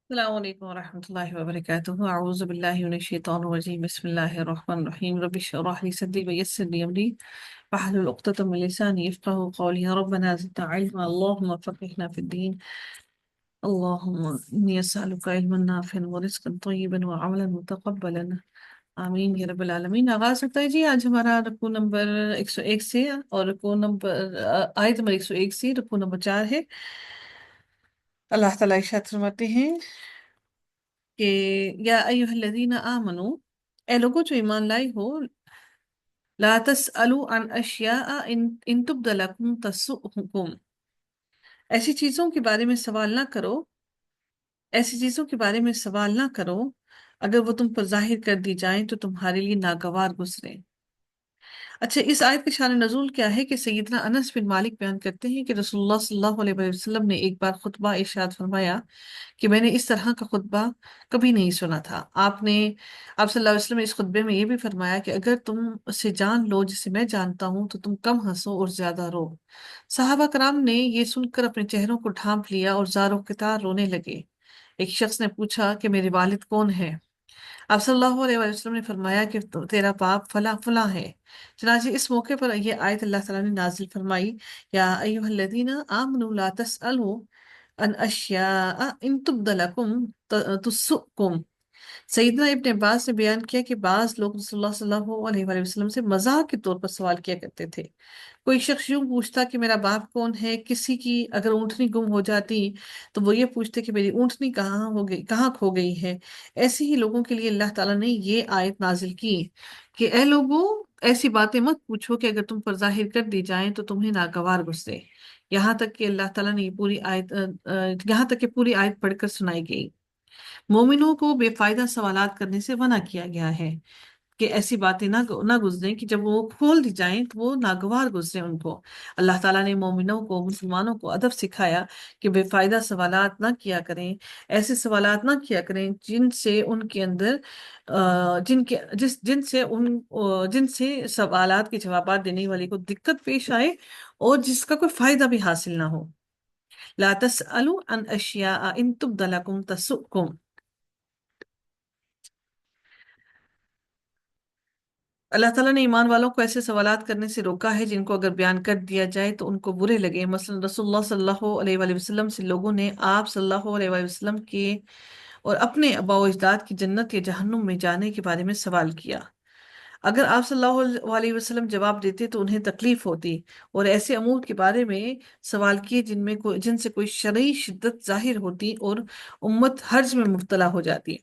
السلام علیکم ورحمۃ اللہ وبرکاتہ اعوذ باللہ من الشیطان الرجیم بسم اللہ الرحمن الرحیم رب اشرح لي صدری ویسر لي امری واحلل عقدۃ من لسانی یفقهوا قولی ربنا زدنا علما اللهم فقهنا في الدین اللهم انی اسألک علما نافعا ورزقا طیبا وعملا متقبلا آمین یا رب العالمین۔ آغاز ہوتا ہے جی آج ہمارا رکوع نمبر 101 سے، اور رکوع نمبر آیت نمبر 101 سے رکوع نمبر 4 ہے۔ اللہ تعالیٰ ارشاد فرماتے ہیں کہ یا ایھا الذین آمنو، اے لوگوں جو ایمان لائے ہو، لا تسألوا عن اشیاء ان تبد لکم تسؤکم، ایسی چیزوں کے بارے میں سوال نہ کرو، ایسی چیزوں کے بارے میں سوال نہ کرو اگر وہ تم پر ظاہر کر دی جائیں تو تمہارے لیے ناگوار گزرے۔ اچھا، اس آیت کا شان نزول کیا ہے کہ سیدنا انس بن مالک بیان کرتے ہیں کہ رسول اللہ صلی اللہ علیہ وسلم نے ایک بار خطبہ ارشاد فرمایا کہ میں نے اس طرح کا خطبہ کبھی نہیں سنا تھا۔ آپ صلی اللہ علیہ وسلم نے اس خطبے میں یہ بھی فرمایا کہ اگر تم اسے جان لو جسے میں جانتا ہوں تو تم کم ہنسو اور زیادہ رو۔ صحابہ کرام نے یہ سن کر اپنے چہروں کو ڈھانپ لیا اور زار و قطار رونے لگے۔ ایک شخص نے پوچھا کہ میرے والد کون ہے؟ آپ صلی اللہ علیہ وسلم نے فرمایا کہ تیرا باپ فلاں فلاں ہے۔ چنانچہ اس موقع پر یہ آیت اللہ تعالیٰ نے نازل فرمائی، یا ایھا الذین آمنوا لا تسألوا عن اشیاء ان تبد لکم تسؤکم۔ سیدنا ابن عباس نے بیان کیا کہ بعض لوگ رسول اللہ صلی اللہ علیہ وآلہ وسلم سے مذاق کے طور پر سوال کیا کرتے تھے۔ کوئی شخص یوں پوچھتا کہ میرا باپ کون ہے، کسی کی اگر اونٹنی گم ہو جاتی تو وہ یہ پوچھتے کہ میری اونٹنی کہاں کھو گئی ہے۔ ایسے ہی لوگوں کے لیے اللہ تعالیٰ نے یہ آیت نازل کی کہ اے لوگوں، ایسی باتیں مت پوچھو کہ اگر تم پر ظاہر کر دی جائیں تو تمہیں ناگوار گزرے، یہاں تک کہ اللہ تعالیٰ نے یہ پوری آیت یہاں تک کہ پوری آیت پڑھ کر سنائی گئی۔ مومنوں کو بے فائدہ سوالات کرنے سے منع کیا گیا ہے کہ ایسی باتیں نہ گزریں کہ جب وہ کھول دی جائیں تو وہ ناگوار گزرے ان کو۔ اللہ تعالیٰ نے مومنوں کو، مسلمانوں کو ادب سکھایا کہ بے فائدہ سوالات نہ کیا کریں، ایسے سوالات نہ کیا کریں جن سے ان کے اندر جن سے سوالات کے جوابات دینے والے کو دقت پیش آئے اور جس کا کوئی فائدہ بھی حاصل نہ ہو۔ لا تسألوا عن اشیاء ان تبد لکم تسؤکم۔ اللہ تعالیٰ نے ایمان والوں کو ایسے سوالات کرنے سے روکا ہے جن کو اگر بیان کر دیا جائے تو ان کو برے لگے۔ مثلا رسول اللہ صلی اللہ علیہ وآلہ وسلم سے لوگوں نے آپ صلی اللہ علیہ وآلہ وسلم کے اور اپنے آباء و اجداد کی جنت یا جہنم میں جانے کے بارے میں سوال کیا۔ اگر آپ صلی اللہ علیہ وسلم جواب دیتے تو انہیں تکلیف ہوتی، اور ایسے امور کے بارے میں سوال کیے جن سے کوئی شرعی شدت ظاہر ہوتی اور امت حرج میں مبتلا ہو جاتی،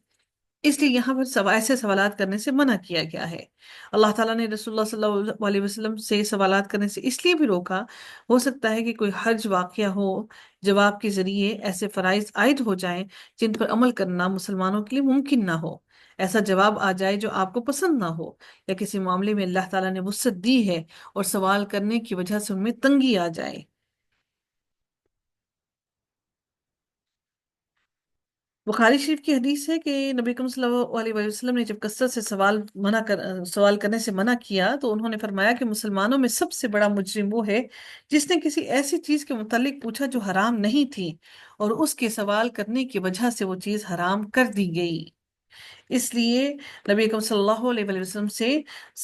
اس لیے یہاں پر ایسے سوالات کرنے سے منع کیا گیا ہے۔ اللہ تعالیٰ نے رسول اللہ صلی اللہ علیہ وسلم سے سوالات کرنے سے اس لیے بھی روکا، ہو سکتا ہے کہ کوئی حرج واقعہ ہو، جواب کے ذریعے ایسے فرائض عائد ہو جائیں جن پر عمل کرنا مسلمانوں کے لیے ممکن نہ ہو، ایسا جواب آ جائے جو آپ کو پسند نہ ہو، یا کسی معاملے میں اللہ تعالیٰ نے وسعت دی ہے اور سوال کرنے کی وجہ سے ان میں تنگی آ جائے۔ بخاری شریف کی حدیث ہے کہ نبی کریم صلی اللہ علیہ وسلم نے جب کثرت سے سوال کرنے سے منع کیا تو انہوں نے فرمایا کہ مسلمانوں میں سب سے بڑا مجرم وہ ہے جس نے کسی ایسی چیز کے متعلق پوچھا جو حرام نہیں تھی اور اس کے سوال کرنے کی وجہ سے وہ چیز حرام کر دی گئی۔ اس لیے نبی اکرم صلی اللہ علیہ وآلہ وسلم سے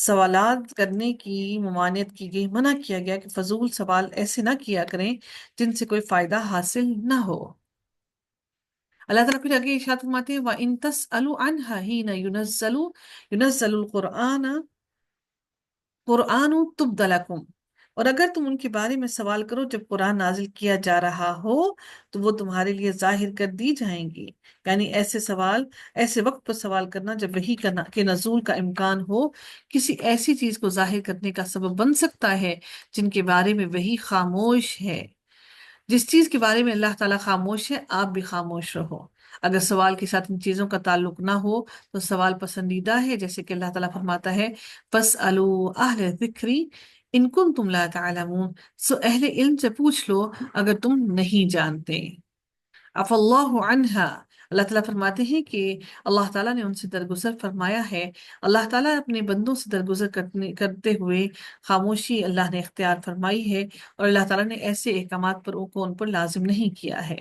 سوالات کرنے کی ممانعت کی گئی، منع کیا گیا کہ فضول سوال ایسے نہ کیا کریں جن سے کوئی فائدہ حاصل نہ ہو۔ اللہ تعالیٰ پھر آگے ارشاد فرماتے ہیں وَإِن تَسْأَلُوا عَنْهَا حِينَ يُنَزَّلُ الْقُرْآنُ تُبْدَ لَكُمْ، اور اگر تم ان کے بارے میں سوال کرو جب قرآن نازل کیا جا رہا ہو تو وہ تمہارے لیے ظاہر کر دی جائیں گی، یعنی ایسے وقت پر سوال کرنا جب وحی کے نزول کا امکان ہو، کسی ایسی چیز کو ظاہر کرنے کا سبب بن سکتا ہے جن کے بارے میں وحی خاموش ہے۔ جس چیز کے بارے میں اللہ تعالیٰ خاموش ہے آپ بھی خاموش رہو۔ اگر سوال کے ساتھ ان چیزوں کا تعلق نہ ہو تو سوال پسندیدہ ہے، جیسے کہ اللہ تعالیٰ فرماتا ہے فَاسْأَلُوا أَهْلَ الذِّكْرِ إِن كُنتُمْ لَا تَعْلَمُونَ، سو اہل علم سے پوچھ لو اگر تم نہیں جانتے۔ عَفَا اللَّهُ عَنْهَا، اللہ تعالیٰ فرماتے ہیں کہ اللہ تعالیٰ نے ان سے درگزر فرمایا ہے۔ اللہ تعالیٰ اپنے بندوں سے درگزر کرتے ہوئے خاموشی اللہ نے اختیار فرمائی ہے، اور اللہ تعالیٰ نے ایسے احکامات ان پر لازم نہیں کیا ہے۔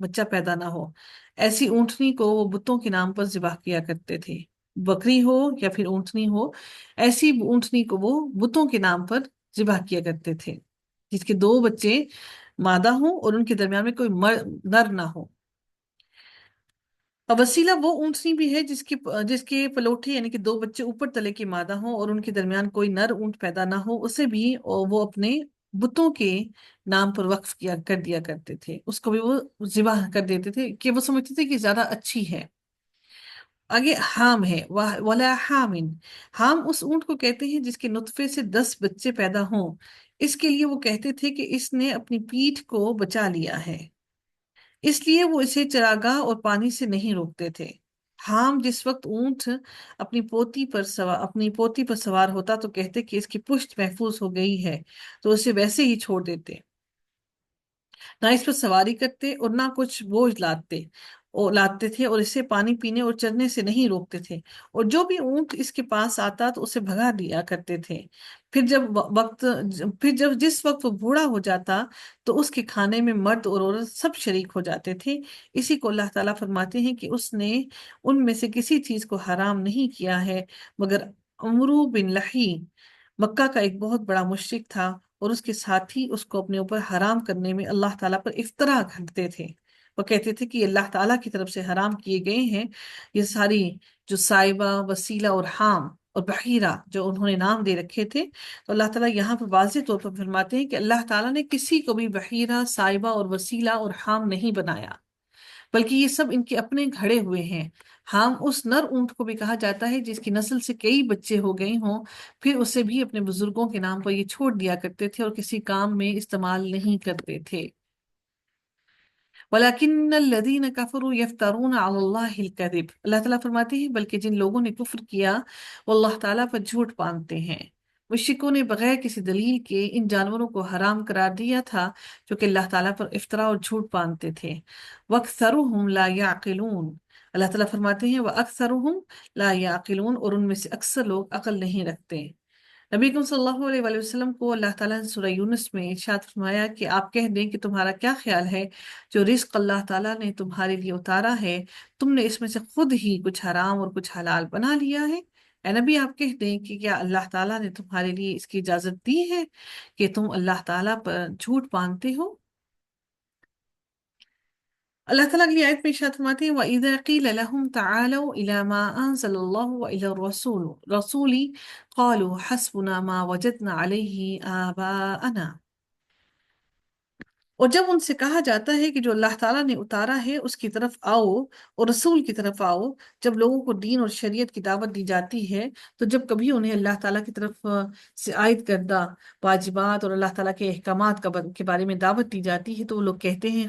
بچہ پیدا نہ ہو، ایسی اونٹنی کو وہ بتوں کے نام پر ذبح کیا کرتے تھے۔ بکری ہو یا پھر اونٹنی ہو، ایسی اونٹنی کو وہ بتوں کے نام پر ذبح کیا کرتے تھے جس کے دو بچے مادہ ہوں اور ان کے درمیان میں کوئی نر نہ ہو۔ اور وسیلہ وہ اونٹنی بھی ہے جس کے پلوٹے یعنی کہ دو بچے اوپر تلے کے مادہ ہوں اور ان کے درمیان کوئی نر اونٹ پیدا نہ ہو، اسے بھی وہ اپنے بتوں کے نام پر وقف کر دیا کرتے تھے، اس کو بھی وہ ذبح کر دیتے تھے کہ وہ سمجھتے تھے کہ زیادہ اچھی ہے۔ آگے حام ہے، ولا حامن، حام اس اونٹ کو کہتے ہیں جس کے نطفے سے 10 بچے پیدا ہوں، اس کے لیے وہ کہتے تھے کہ اس نے اپنی پیٹھ کو بچا لیا ہے، اس لیے وہ اسے چراگاہ اور پانی سے نہیں روکتے تھے۔ حام جس وقت اونٹ اپنی پوتی پر سوار ہوتا تو کہتے کہ اس کی پشت محفوظ ہو گئی ہے، تو اسے ویسے ہی چھوڑ دیتے، نہ اس پر سواری کرتے اور نہ کچھ بوجھ لاتے تھے، اور اسے پانی پینے اور چرنے سے نہیں روکتے تھے، اور جو بھی اونٹ اس کے پاس آتا تو اسے بھگا دیا کرتے تھے۔ پھر جب جس وقت وہ بوڑھا ہو جاتا تو اس کے کھانے میں مرد اور عورت سب شریک ہو جاتے تھے۔ اسی کو اللہ تعالیٰ فرماتے ہیں کہ اس نے ان میں سے کسی چیز کو حرام نہیں کیا ہے مگر عمرو بن لحی مکہ کا ایک بہت بڑا مشرک تھا، اور اس کے ساتھی اس کو اپنے اوپر حرام کرنے میں اللہ تعالیٰ پر افترا کرتے تھے۔ وہ کہتے تھے کہ یہ اللہ تعالیٰ کی طرف سے حرام کیے گئے ہیں، یہ ساری جو سائبہ، وسیلہ اور حام اور بحیرہ جو انہوں نے نام دے رکھے تھے، تو اللہ تعالیٰ یہاں پر واضح طور پر فرماتے ہیں کہ اللہ تعالیٰ نے کسی کو بھی بحیرہ، سائبہ اور وسیلہ اور حام نہیں بنایا، بلکہ یہ سب ان کے اپنے گھڑے ہوئے ہیں۔ ہم اس نر اونٹ کو بھی کہا جاتا ہے جس کی نسل سے کئی بچے ہو گئے ہوں، پھر اسے بھی اپنے بزرگوں کے نام پر یہ چھوڑ دیا کرتے تھے اور کسی کام میں استعمال نہیں کرتے تھے۔ وَلَكِنَّ الَّذِينَ كَفَرُوا يَفْتَرُونَ عَلَى اللَّهِ الْكَذِبَ، اللہ تعالیٰ فرماتے ہیں بلکہ جن لوگوں نے کفر کیا وہ اللہ تعالیٰ پر جھوٹ باندھتے ہیں۔ مشرکوں نے بغیر کسی دلیل کے ان جانوروں کو حرام قرار دیا تھا جو کہ اللہ تعالیٰ پر افطرا اور جھوٹ باندھتے تھے۔ وَأَكْثَرُهُمْ لَا يَعْقِلُونَ، اللہ تعالیٰ فرماتے ہیں وَأَكْثَرُهُمْ لَا يَعْقِلُونَ، اور ان میں سے اکثر لوگ عقل نہیں رکھتے۔ نبی اکرم صلی اللہ علیہ وآلہ وسلم کو اللہ تعالیٰ نے سورہ یونس میں ارشاد فرمایا کہ آپ کہہ دیں کہ تمہارا کیا خیال ہے جو رزق اللہ تعالیٰ نے تمہارے لیے اتارا ہے، تم نے اس میں سے خود ہی کچھ حرام اور کچھ حلال بنا لیا ہے؟ اے نبی آپ کہہ دیں کہ کیا اللہ تعالیٰ نے تمہارے لیے اس کی اجازت دی ہے کہ تم اللہ تعالیٰ پر جھوٹ باندھتے ہو؟ اللہ تعالیٰ کی آیت میں ارشاد فرماتے ہیں وَإِذَا قِيلَ لَهُمْ تَعَالَوْا إِلَى مَا أَنزَلَ اللَّهُ وَإِلَى الرَّسُولِ قَالُوا حَسْبُنَا مَا وَجَدْنَا عَلَيْهِ آبَاءَنَا، اور جب ان سے کہا جاتا ہے کہ جو اللہ تعالیٰ نے اتارا ہے اس کی طرف آؤ اور رسول کی طرف آؤ، جب لوگوں کو دین اور شریعت کی دعوت دی جاتی ہے تو جب کبھی انہیں اللہ تعالیٰ کی طرف سے عائد کردہ واجبات اور اللہ تعالیٰ کے احکامات کے بارے میں دعوت دی جاتی ہے تو وہ لوگ کہتے ہیں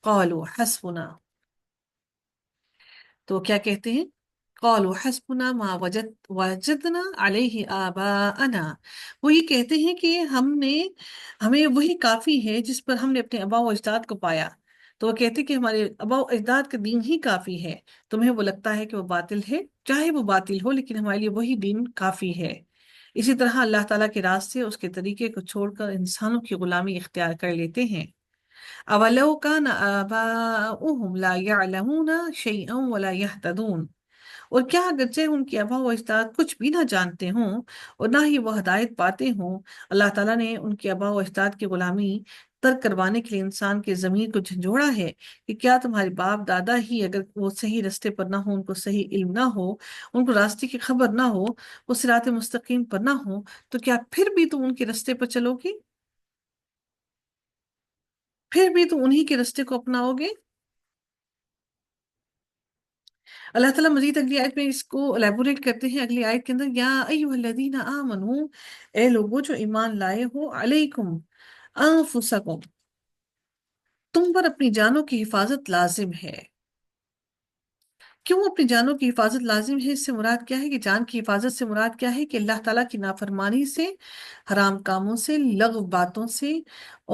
قالوا حسبنا، تو کیا کہتے ہیں؟ قالوا حسبنا ما وجدنا علیہ آباءنا، وہ یہ کہتے ہیں کہ ہمیں وہی کافی ہے جس پر ہم نے اپنے آباء و اجداد کو پایا، تو وہ کہتے ہیں کہ ہمارے آباء و اجداد کا دین ہی کافی ہے، تمہیں وہ لگتا ہے کہ وہ باطل ہے، چاہے وہ باطل ہو لیکن ہمارے لیے وہی دین کافی ہے۔ اسی طرح اللہ تعالیٰ کے راستے اس کے طریقے کو چھوڑ کر انسانوں کی غلامی اختیار کر لیتے ہیں۔ اولو کان آباؤہم لا یعلمون شیئا ولا یہتدون، اور کیا اگرچہ ان کے آباء و اجداد کچھ بھی نہ جانتے ہوں اور نہ ہی وہ ہدایت پاتے ہوں، اللہ تعالیٰ نے ان کے آباء و اجداد کی غلامی ترک کروانے کے لیے انسان کے ضمیر کو جھنجھوڑا ہے کہ کیا تمہارے باپ دادا ہی اگر وہ صحیح راستے پر نہ ہو، ان کو صحیح علم نہ ہو، ان کو راستے کی خبر نہ ہو، وہ صراط مستقیم پر نہ ہو، تو کیا پھر بھی تم ان کے راستے پر چلو گے؟ پھر بھی تم انہی کے راستے کو اپناؤ گے؟ اللہ تعالیٰ مزید اگلی آیت میں اس کو الیبوریٹ کرتے ہیں اگلی آیت کے اندر، یا ایھا الذین آمنو، اے لوگو جو ایمان لائے ہو، علیکم انفسکم، تم پر اپنی جانوں کی حفاظت لازم ہے۔ کیوں اپنی جانوں کی حفاظت لازم ہے؟ اس سے مراد کیا ہے کہ جان کی حفاظت سے مراد کیا ہے کہ اللہ تعالیٰ کی نافرمانی سے، حرام کاموں سے، لغو باتوں سے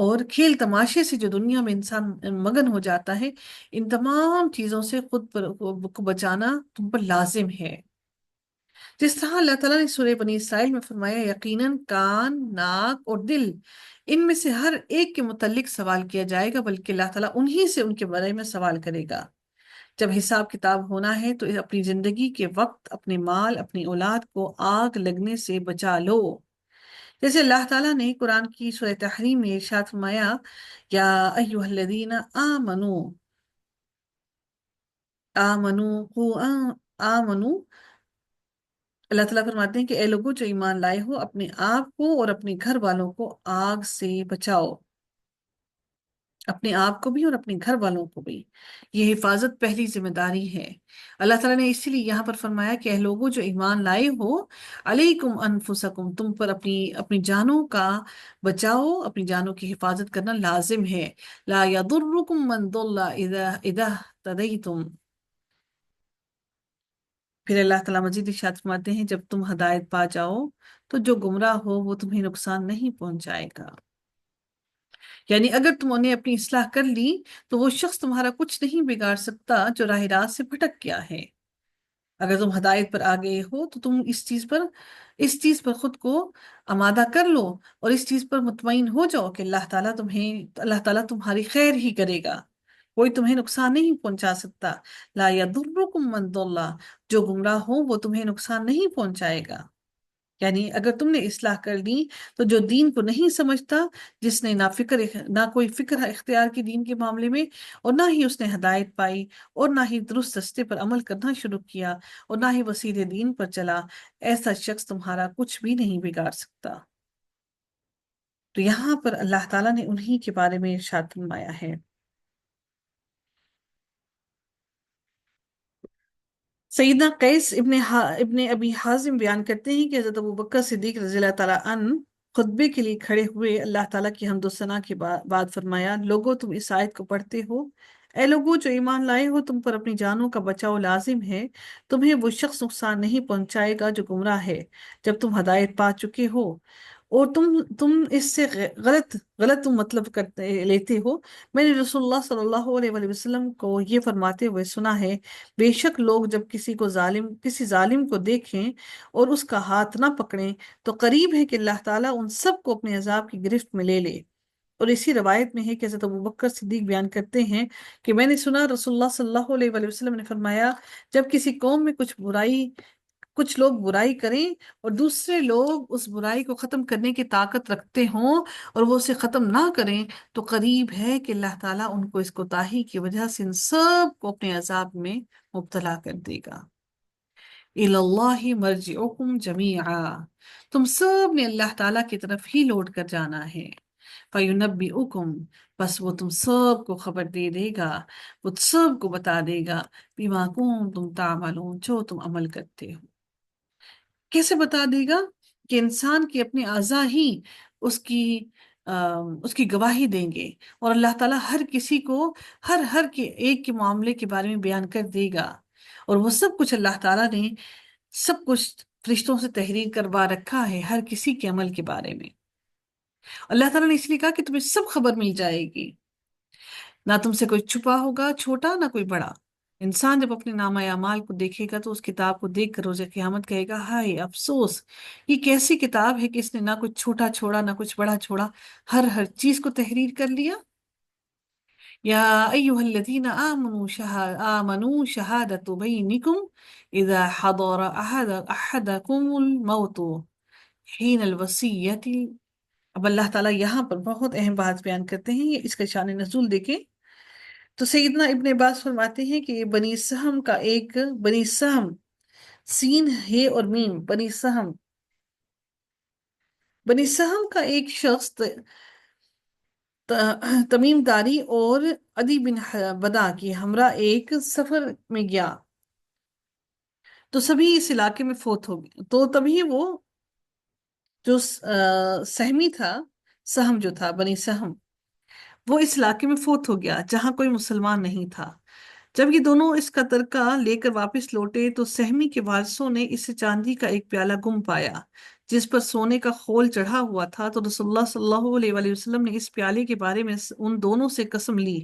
اور کھیل تماشے سے جو دنیا میں انسان مگن ہو جاتا ہے، ان تمام چیزوں سے خود کو بچانا تم پر لازم ہے۔ جس طرح اللہ تعالیٰ نے سورہ بنی اسرائیل میں فرمایا یقیناً کان، ناک اور دل ان میں سے ہر ایک کے متعلق سوال کیا جائے گا، بلکہ اللہ تعالیٰ انہی سے ان کے بارے میں سوال کرے گا۔ جب حساب کتاب ہونا ہے تو اپنی زندگی کے وقت اپنے مال، اپنی اولاد کو آگ لگنے سے بچا لو۔ جیسے اللہ تعالیٰ نے قرآن کی سورہ تحریم میں ارشاد فرمایا، یا ایھا الذین آمنو آمنو قو آمنو، اللہ تعالیٰ فرماتے ہیں کہ اے لوگوں جو ایمان لائے ہو، اپنے آپ کو اور اپنے گھر والوں کو آگ سے بچاؤ، اپنے آپ کو بھی اور اپنے گھر والوں کو بھی۔ یہ حفاظت پہلی ذمہ داری ہے۔ اللہ تعالیٰ نے اسی لیے یہاں پر فرمایا کہ اے لوگوں جو ایمان لائے ہو، علیکم انفسکم، تم پر اپنی اپنی جانوں کا بچاؤ، اپنی جانوں کی حفاظت کرنا لازم ہے۔ لا یضرکم من ضل اذا اهتدیتم۔ پھر اللہ تعالیٰ مزید ارشاد فرماتے ہیں، جب تم ہدایت پا جاؤ تو جو گمراہ ہو وہ تمہیں نقصان نہیں پہنچائے گا۔ یعنی اگر تم نے اپنی اصلاح کر لی تو وہ شخص تمہارا کچھ نہیں بگاڑ سکتا جو راہ راست سے بھٹک گیا ہے۔ اگر تم ہدایت پر آ گئے ہو تو تم اس چیز پر خود کو آمادہ کر لو، اور اس چیز پر مطمئن ہو جاؤ کہ اللہ تعالیٰ تمہاری خیر ہی کرے گا، کوئی تمہیں نقصان نہیں پہنچا سکتا۔ لا یضرکم من ضل، جو گمراہ ہو وہ تمہیں نقصان نہیں پہنچائے گا۔ یعنی اگر تم نے اصلاح کر لی تو جو دین کو نہیں سمجھتا، جس نے نہ کوئی فکر اختیار کی دین کے معاملے میں، اور نہ ہی اس نے ہدایت پائی، اور نہ ہی درست رستے پر عمل کرنا شروع کیا، اور نہ ہی وہ سیدھے دین پر چلا، ایسا شخص تمہارا کچھ بھی نہیں بگاڑ سکتا۔ تو یہاں پر اللہ تعالیٰ نے انہی کے بارے میں ارشاد فرمایا ہے۔ سیدنا قیس ابن ابی حازم بیان کرتے ہیں کہ حضرت ابوبکر صدیق رضی اللہ تعالیٰ عنہ خطبے کے لیے کھڑے ہوئے، اللہ تعالیٰ کی حمد و ثنا کے بعد فرمایا، لوگو تم اس آیت کو پڑھتے ہو، اے لوگو جو ایمان لائے ہو، تم پر اپنی جانوں کا بچاؤ لازم ہے، تمہیں وہ شخص نقصان نہیں پہنچائے گا جو گمراہ ہے، جب تم ہدایت پا چکے ہو، اور تم اس سے غلط تم مطلب لیتے ہو۔ میں نے رسول اللہ صلی اللہ علیہ وآلہ وسلم کو یہ فرماتے ہوئے سنا ہے، بے شک لوگ جب کسی ظالم کو دیکھیں اور اس کا ہاتھ نہ پکڑیں تو قریب ہے کہ اللہ تعالیٰ ان سب کو اپنے عذاب کی گرفت میں لے لے۔ اور اسی روایت میں ہے کہ حضرت ابوبکر صدیق بیان کرتے ہیں کہ میں نے سنا رسول اللہ صلی اللہ علیہ وآلہ وسلم نے فرمایا، جب کسی قوم میں کچھ لوگ برائی کریں اور دوسرے لوگ اس برائی کو ختم کرنے کی طاقت رکھتے ہوں اور وہ اسے ختم نہ کریں، تو قریب ہے کہ اللہ تعالیٰ ان کو اس کوتاہی کی وجہ سے ان سب کو اپنے عذاب میں مبتلا کر دے گا۔ اِلَى اللَّهِ مَرْجِعُكُمْ جَمِيعًا، تم سب نے اللہ تعالیٰ کی طرف ہی لوٹ کر جانا ہے۔ فَيُنَبِّئُكُمْ، بس وہ تم سب کو خبر دے دے گا، وہ سب کو بتا دے گا، بِمَا كُنتُمْ تَعْمَلُونَ، جو تم عمل کرتے ہو۔ کیسے بتا دے گا؟ کہ انسان کے اپنے اعضاء ہی اس کی اس کی گواہی دیں گے، اور اللہ تعالیٰ ہر کسی کو ہر کے ایک کے معاملے کے بارے میں بیان کر دے گا، اور وہ سب کچھ اللہ تعالیٰ نے سب کچھ فرشتوں سے تحریر کروا رکھا ہے ہر کسی کے عمل کے بارے میں۔ اللہ تعالیٰ نے اس لیے کہا کہ تمہیں سب خبر مل جائے گی، نہ تم سے کوئی چھپا ہوگا چھوٹا نہ کوئی بڑا۔ انسان جب اپنے نامہ اعمال کو دیکھے گا تو اس کتاب کو دیکھ کر روز قیامت کہے گا، ہائے افسوس، یہ کیسی کتاب ہے کہ اس نے نہ کچھ چھوٹا چھوڑا نہ کچھ بڑا چھوڑا، ہر چیز کو تحریر کر لیا۔ یا ایھا الذین آمنوا شہادۃ بینکم اذا حضر احدکم الموت حین الوصیۃ۔ اب اللہ تعالیٰ یہاں پر بہت اہم بات بیان کرتے ہیں، یہ اس کا شان نزول دیکھیں تو سیدنا ابن عباس فرماتے ہیں کہ یہ بنی سہم سین ہے اور میم بنی سہم کا ایک شخص تمیم داری اور عدی بن بدا کی ہمراہ ایک سفر میں گیا تو سبھی اس علاقے میں فوت ہو گئے، تو تبھی وہ جو سہمی تھا، سہم جو تھا بنی سہم، وہ اس علاقے میں فوت ہو گیا جہاں کوئی مسلمان نہیں تھا۔ جب یہ دونوں اس کا ترکہ لے کر واپس لوٹے تو سہمی کے وارثوں نے اس سے چاندی کا ایک پیالہ گم پایا جس پر سونے کا خول چڑھا ہوا تھا، تو رسول اللہ صلی اللہ علیہ وآلہ وسلم نے اس پیالے کے بارے میں ان دونوں سے قسم لی۔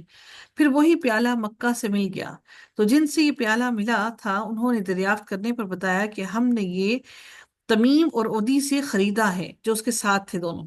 پھر وہی پیالہ مکہ سے مل گیا، تو جن سے یہ پیالہ ملا تھا انہوں نے دریافت کرنے پر بتایا کہ ہم نے یہ تمیم اور عدی سے خریدا ہے، جو اس کے ساتھ تھے دونوں۔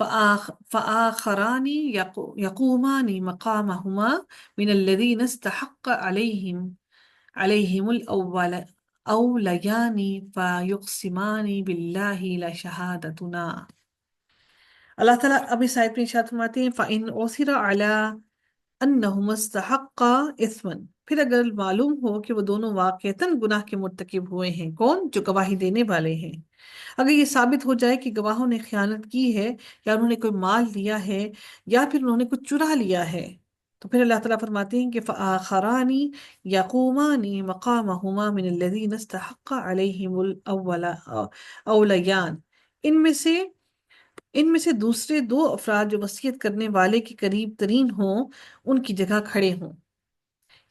فآخران يقومان مقامهما من الذين استحق عليهم الأول أوليان فيقسمان بالله لشهادتنا. اللہ تعالیٰ اب اس آیت میں ارشاد فرماتے ہیں فَإِنْ عُثِرَ عَلَىٰ انہم استحقا اثما، پھر اگر معلوم ہو کہ وہ دونوں واقعتاً گناہ کے مرتکب ہوئے ہیں، کون؟ جو گواہی دینے والے ہیں. اگر یہ ثابت ہو جائے کہ گواہوں نے خیانت کی ہے، یا انہوں نے کوئی مال لیا ہے، یا پھر انہوں نے کچھ چرا لیا ہے، تو پھر اللہ تعالیٰ فرماتے ہیں کہ فآخران یقومان مقامہما من الذین استحق علیہم اولیان، ان میں سے دوسرے دو افراد جو وصیت کرنے والے کے قریب ترین ہوں ان کی جگہ کھڑے ہوں.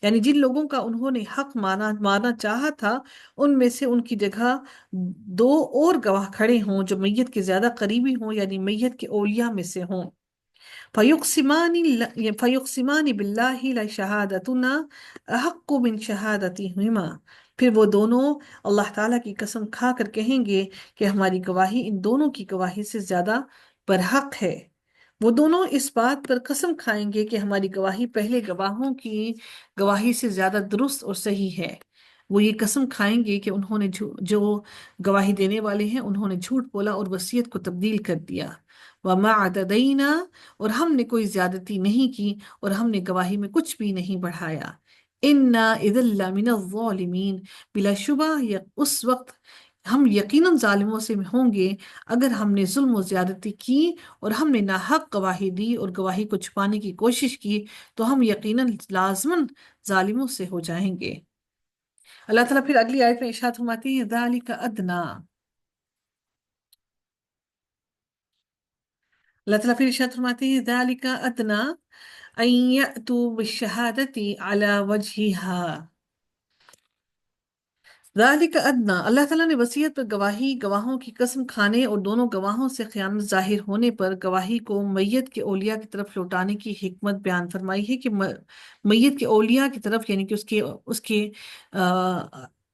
یعنی جن لوگوں کا انہوں نے حق مارنا چاہا تھا، ان میں سے ان کی جگہ دو اور گواہ کھڑے ہوں جو میت کے زیادہ قریبی ہوں، یعنی میت کے اولیاء میں سے ہوں. فَيُقْسِمَانِ بِاللَّهِ لَشَهَادَتُنَا أَحَقُّ مِنْ شَهَادَتِهِمَا، پھر وہ دونوں اللہ تعالیٰ کی قسم کھا کر کہیں گے کہ ہماری گواہی ان دونوں کی گواہی سے زیادہ برحق ہے. وہ دونوں اس بات پر قسم کھائیں گے کہ ہماری گواہی پہلے گواہوں کی گواہی سے زیادہ درست اور صحیح ہے. وہ یہ قسم کھائیں گے کہ انہوں نے جو گواہی دینے والے ہیں انہوں نے جھوٹ بولا اور وصیت کو تبدیل کر دیا. وَمَا عَتَدَيْنَا، اور ہم نے کوئی زیادتی نہیں کی اور ہم نے گواہی میں کچھ بھی نہیں بڑھایا. اِنَّا إِذًا لَّمِنَ الظَّالِمِينَ، بلا شبہ اس وقت ہم یقیناً ظالموں سے ہوں گے اگر ہم نے ظلم و زیادتی کی اور ہم نے ناحق گواہی دی اور گواہی کو چھپانے کی کوشش کی، تو ہم یقیناً لازماً ظالموں سے ہو جائیں گے. اللہ تعالیٰ پھر اگلی آیت میں ارشاد فرماتی ہے ذَلِكَ أَدْنَىٰ، اللہ تعالیٰ پھر ارشاد فرماتی ہے ذَلِكَ أَدْنَىٰ أَن يَأْتُوا بِالشَّهَادَةِ عَلَىٰ وَجْهِهَا. ذالک ادنا، اللہ تعالیٰ نے وصیت پر گواہوں کی قسم کھانے اور دونوں گواہوں سے خیانت ظاہر ہونے پر گواہی کو میت کے اولیاء کی طرف لوٹانے کی حکمت بیان فرمائی ہے کہ میت کے اولیاء کی طرف، یعنی کہ اس کے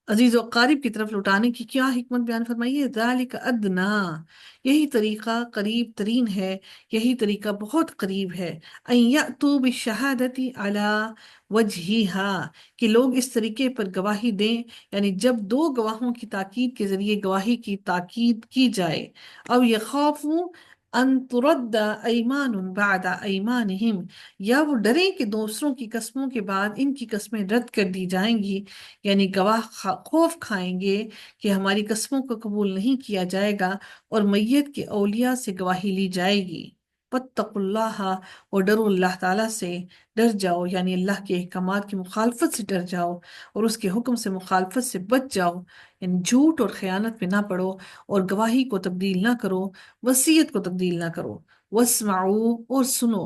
عزیز و اقارب کی طرف لوٹانے کی کیا حکمت بیان فرمائی ہے؟ ذالک ادنا، یہی طریقہ قریب ترین ہے، یہی طریقہ بہت قریب ہے. ان یأتوا بالشہادۃ علی وجہہا، کہ لوگ اس طریقے پر گواہی دیں، یعنی جب دو گواہوں کی تاکید کے ذریعے گواہی کی تاکید کی جائے. او یخافوا ان ترد ایمان بعد ایمانہم، یا وہ ڈریں کہ دوسروں کی قسموں کے بعد ان کی قسمیں رد کر دی جائیں گی. یعنی گواہ خوف کھائیں گے کہ ہماری قسموں کو قبول نہیں کیا جائے گا اور میت کے اولیاء سے گواہی لی جائے گی. واتقوا اللہ، اور ڈرو اللہ تعالیٰ سے، ڈر جاؤ یعنی اللہ کے احکامات کی مخالفت سے ڈر جاؤ اور اس کے حکم سے مخالفت سے بچ جاؤ. یعنی جھوٹ اور خیانت میں نہ پڑو اور گواہی کو تبدیل نہ کرو، وصیت کو تبدیل نہ کرو. واسمعوا، اور سنو،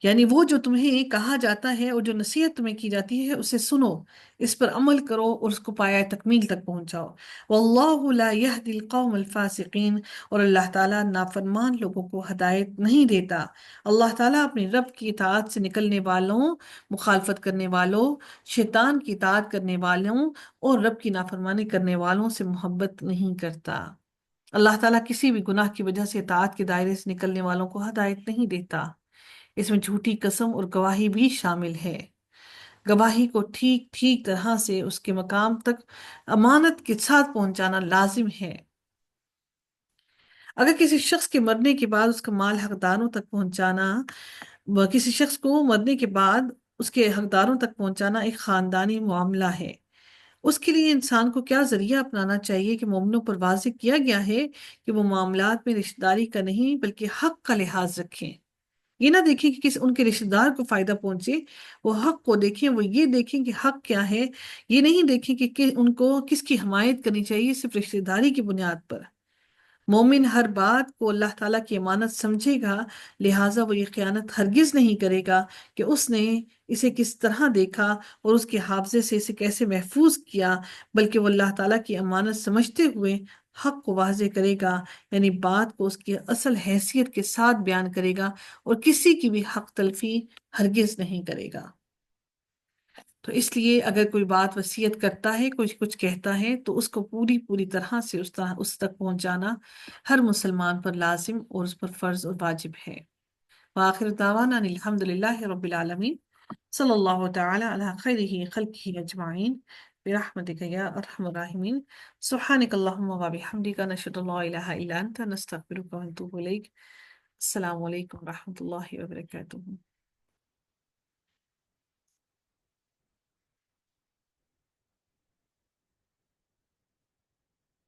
یعنی وہ جو تمہیں کہا جاتا ہے اور جو نصیحت تمہیں کی جاتی ہے اسے سنو، اس پر عمل کرو اور اس کو پایہ تکمیل تک پہنچاؤ. واللہ لا يهدي القوم الفاسقین، اور اللہ تعالیٰ نافرمان لوگوں کو ہدایت نہیں دیتا. اللہ تعالیٰ اپنے رب کی اطاعت سے نکلنے والوں، مخالفت کرنے والوں، شیطان کی اطاعت کرنے والوں اور رب کی نافرمانی کرنے والوں سے محبت نہیں کرتا. اللہ تعالیٰ کسی بھی گناہ کی وجہ سے اطاعت کے دائرے سے نکلنے والوں کو ہدایت نہیں دیتا. اس میں جھوٹی قسم اور گواہی بھی شامل ہے. گواہی کو ٹھیک ٹھیک طرح سے اس کے مقام تک امانت کے ساتھ پہنچانا لازم ہے. اگر کسی شخص کے مرنے کے بعد اس کا مال حقداروں تک پہنچانا، کسی شخص کو مرنے کے بعد اس کے حقداروں تک پہنچانا ایک خاندانی معاملہ ہے، اس کے لیے انسان کو کیا ذریعہ اپنانا چاہیے کہ مومنوں پر واضح کیا گیا ہے کہ وہ معاملات میں رشتہ داری کا نہیں بلکہ حق کا لحاظ رکھیں. یہ نہ دیکھیں کہ ان کے رشتہ دار کو فائدہ پہنچے، وہ حق کو دیکھیں. وہ یہ دیکھیں کہ حق کیا ہے، یہ نہیں دیکھیں کہ ان کو کس کی حمایت کرنی چاہیے صرف رشتہ داری کی بنیاد پر. مومن ہر بات کو اللہ تعالیٰ کی امانت سمجھے گا، لہٰذا وہ یہ خیانت ہرگز نہیں کرے گا کہ اس نے اسے کس طرح دیکھا اور اس کے حافظے سے اسے کیسے محفوظ کیا، بلکہ وہ اللہ تعالیٰ کی امانت سمجھتے ہوئے حق کو واضح کرے گا، یعنی بات کو اس کی اصل حیثیت کے ساتھ بیان کرے گا اور کسی کی بھی حق تلفی ہرگز نہیں کرے گا. تو اس لیے اگر کوئی بات وصیت کرتا ہے، کچھ کچھ کہتا ہے، تو اس کو پوری پوری طرح سے اس تک پہنچانا ہر مسلمان پر لازم اور اس پر فرض اور واجب ہے۔ وآخر دعوانا ان الحمد للہ رب العالمین، صلی اللہ تعالی علی خیرہ خلقہ اجمعین برحمتک یا ارحم الراحمین، سبحانک اللہم وبحمدک، نشہد ان لا الہ الا انت، نستغفرک ونتوب الیک۔ السلام علیکم ورحمۃ اللہ وبرکاتہ۔